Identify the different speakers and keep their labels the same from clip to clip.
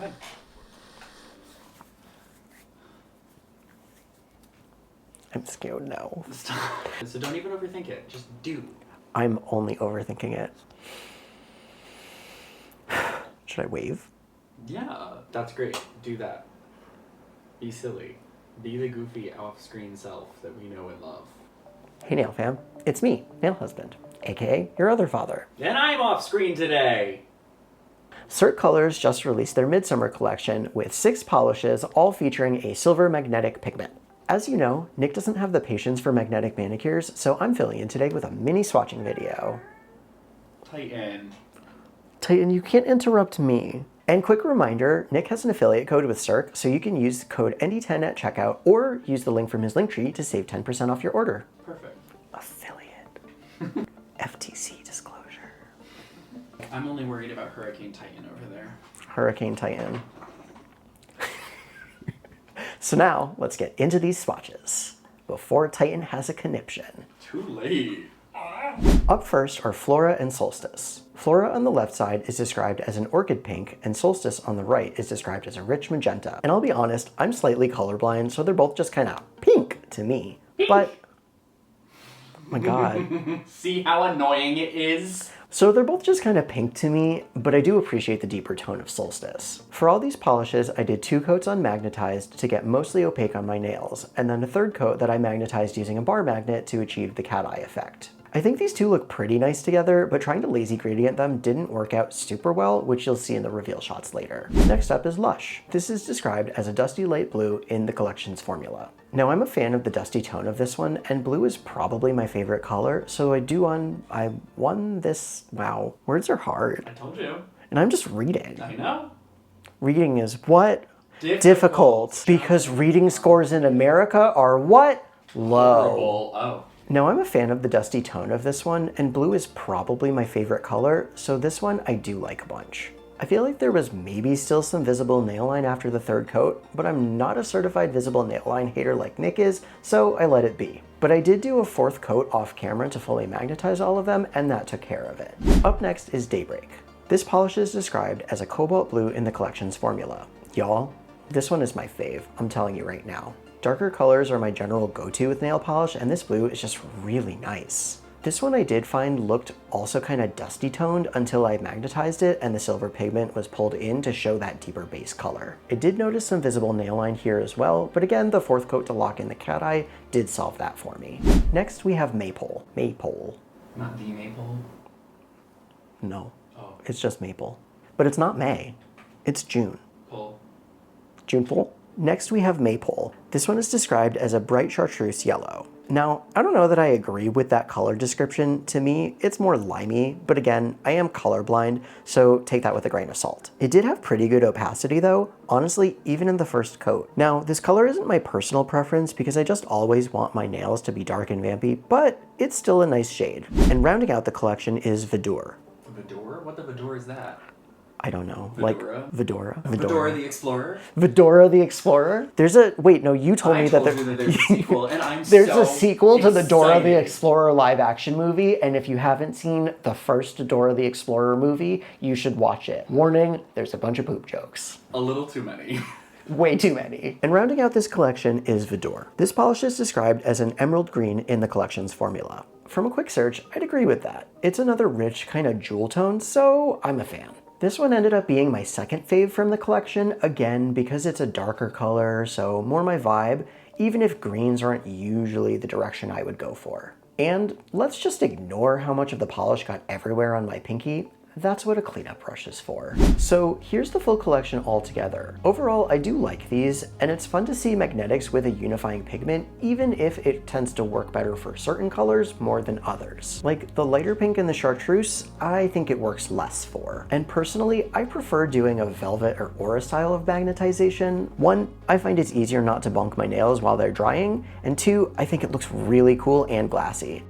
Speaker 1: ahead.
Speaker 2: I'm scared now.
Speaker 1: Stop. So don't even overthink it. Just do.
Speaker 2: I'm only overthinking it. Should I wave?
Speaker 1: Yeah, that's great. Do that. Be silly. Be the goofy off-screen self that we know and love.
Speaker 2: Hey Nail fam, it's me, Nail Husband, aka your other father.
Speaker 1: And I'm off-screen today!
Speaker 2: Cirque Colors just released their Midsummer collection with 6 polishes, all featuring a silver magnetic pigment. As you know, Nick doesn't have the patience for magnetic manicures, so I'm filling in today with a mini swatching video.
Speaker 1: Titan,
Speaker 2: You can't interrupt me. And quick reminder, Nick has an affiliate code with Cirque, so you can use code ND10 at checkout or use the link from his link tree to save 10% off your order.
Speaker 1: Perfect.
Speaker 2: Affiliate. FTC disclosure.
Speaker 1: I'm only worried about Hurricane Titan over there.
Speaker 2: Hurricane Titan. So now, let's get into these swatches before Titan has a conniption.
Speaker 1: Too late.
Speaker 2: Up first are Flora and Solstice. Flora on the left side is described as an orchid pink, and Solstice on the right is described as a rich magenta. And I'll be honest, I'm slightly colorblind, so they're both just kind of pink to me.
Speaker 1: Pink.
Speaker 2: But, oh my god.
Speaker 1: See how annoying it is?
Speaker 2: So they're both just kind of pink to me, but I do appreciate the deeper tone of Solstice. For all these polishes, I did 2 coats on magnetized to get mostly opaque on my nails, and then a 3rd coat that I magnetized using a bar magnet to achieve the cat eye effect. I think these two look pretty nice together, but trying to lazy gradient them didn't work out super well, which you'll see in the reveal shots later. Next up is Lush. This is described as a dusty light blue in the collection's formula. Now I'm a fan of the dusty tone of this one, and blue is probably my favorite color, so I won this, wow, words are hard.
Speaker 1: I told you.
Speaker 2: And I'm just reading.
Speaker 1: I know.
Speaker 2: Reading is what?
Speaker 1: Difficult.
Speaker 2: Because reading scores in America are what? Low.
Speaker 1: Horrible. Oh.
Speaker 2: Now I'm a fan of the dusty tone of this one, and blue is probably my favorite color, so this one I do like a bunch. I feel like there was maybe still some visible nail line after the 3rd coat, but I'm not a certified visible nail line hater like Nick is, so I let it be. But I did do a 4th coat off camera to fully magnetize all of them, and that took care of it. Up next is Daybreak. This polish is described as a cobalt blue in the collection's formula. Y'all, this one is my fave, I'm telling you right now. Darker colors are my general go-to with nail polish, and this blue is just really nice. This one I did find looked also kind of dusty toned until I magnetized it and the silver pigment was pulled in to show that deeper base color. I did notice some visible nail line here as well, but again, the 4th coat to lock in the cat eye did solve that for me. Next we have Maypole. Maypole.
Speaker 1: Not the Maypole?
Speaker 2: No,
Speaker 1: Oh.
Speaker 2: it's just Maple. But it's not May, it's June.
Speaker 1: Pole.
Speaker 2: June full? Next we have Maypole. This one is described as a bright chartreuse yellow. Now, I don't know that I agree with that color description. To me, it's more limey, but again, I am colorblind, so take that with a grain of salt. It did have pretty good opacity though, honestly, even in the 1st coat. Now, this color isn't my personal preference because I just always want my nails to be dark and vampy, but it's still a nice shade. And rounding out the collection is Vedure.
Speaker 1: Vedure? What the Vedure is that?
Speaker 2: I don't know,
Speaker 1: Vedura?
Speaker 2: like Vedura.
Speaker 1: Vedure the Explorer?
Speaker 2: Vedura the Explorer? There's a, wait, no, you told me that
Speaker 1: there's a sequel, and I'm
Speaker 2: there's
Speaker 1: so
Speaker 2: a sequel to the Dora the
Speaker 1: excited.
Speaker 2: Explorer live action movie, and if you haven't seen the first Dora the Explorer movie, you should watch it. Warning, there's a bunch of poop jokes.
Speaker 1: A little too many.
Speaker 2: Way too many. And rounding out this collection is Vedure. This polish is described as an emerald green in the collection's formula. From a quick search, I'd agree with that. It's another rich kind of jewel tone, so I'm a fan. This one ended up being my 2nd fave from the collection, again, because it's a darker color, so more my vibe, even if greens aren't usually the direction I would go for. And let's just ignore how much of the polish got everywhere on my pinky. That's what a cleanup brush is for. So here's the full collection all together. Overall, I do like these, and it's fun to see magnetics with a unifying pigment, even if it tends to work better for certain colors more than others. Like the lighter pink in the chartreuse, I think it works less for. And personally, I prefer doing a velvet or aura style of magnetization. 1, I find it's easier not to bonk my nails while they're drying, and 2, I think it looks really cool and glassy.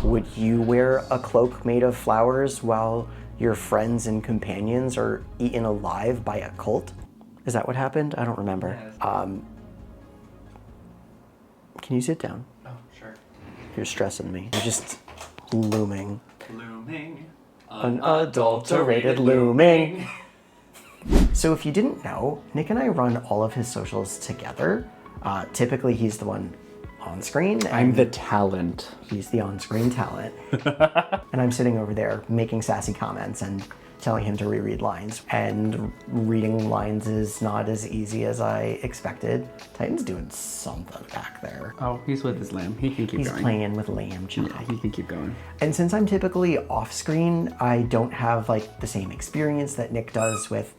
Speaker 2: Would you wear a cloak made of flowers while your friends and companions are eaten alive by a cult? Is that what happened? I don't remember.
Speaker 1: Yes.
Speaker 2: Can you sit down?
Speaker 1: Oh, sure.
Speaker 2: You're stressing me. You're just looming.
Speaker 1: Looming.
Speaker 2: Unadulterated looming. So if you didn't know, Nick and I run all of his socials together. Typically he's the one on screen.
Speaker 1: I'm the talent.
Speaker 2: He's the on-screen talent. And I'm sitting over there making sassy comments and telling him to reread lines. And reading lines is not as easy as I expected. Titan's doing something back there.
Speaker 1: Oh, he's with his lamb. He can keep
Speaker 2: He's
Speaker 1: going.
Speaker 2: playing with lamb chop.
Speaker 1: Yeah, he can keep going.
Speaker 2: And since I'm typically off screen, I don't have like the same experience that Nick does with.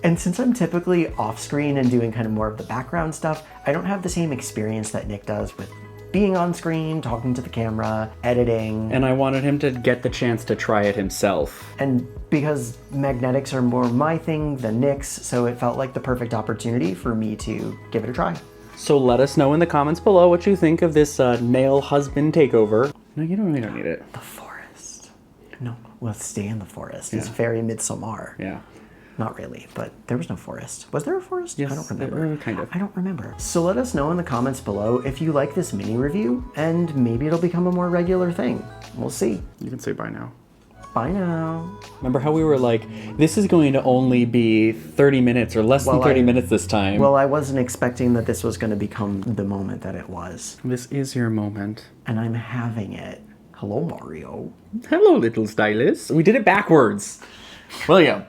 Speaker 2: And since I'm typically off screen and doing kind of more of the background stuff, I don't have the same experience that Nick does with being on screen, talking to the camera, editing.
Speaker 1: And I wanted him to get the chance to try it himself.
Speaker 2: And because magnetics are more my thing than Nick's, so it felt like the perfect opportunity for me to give it a try.
Speaker 1: So let us know in the comments below what you think of this nail husband takeover. No, you don't really need it.
Speaker 2: The forest. No, we'll stay in the forest.
Speaker 1: Yeah.
Speaker 2: It's very Midsummer.
Speaker 1: Yeah.
Speaker 2: Not really, but there was no forest. Was there a forest?
Speaker 1: Yes,
Speaker 2: I don't remember.
Speaker 1: kind of.
Speaker 2: I don't remember. So let us know in the comments below if you like this mini review, and maybe it'll become a more regular thing. We'll see.
Speaker 1: You can say bye now.
Speaker 2: Bye now.
Speaker 1: Remember how we were like, this is going to only be 30 minutes or less than 30 minutes this time?
Speaker 2: Well, I wasn't expecting that this was going to become the moment that it was.
Speaker 1: This is your moment.
Speaker 2: And I'm having it. Hello, Mario.
Speaker 1: Hello, little stylist. We did it backwards. William.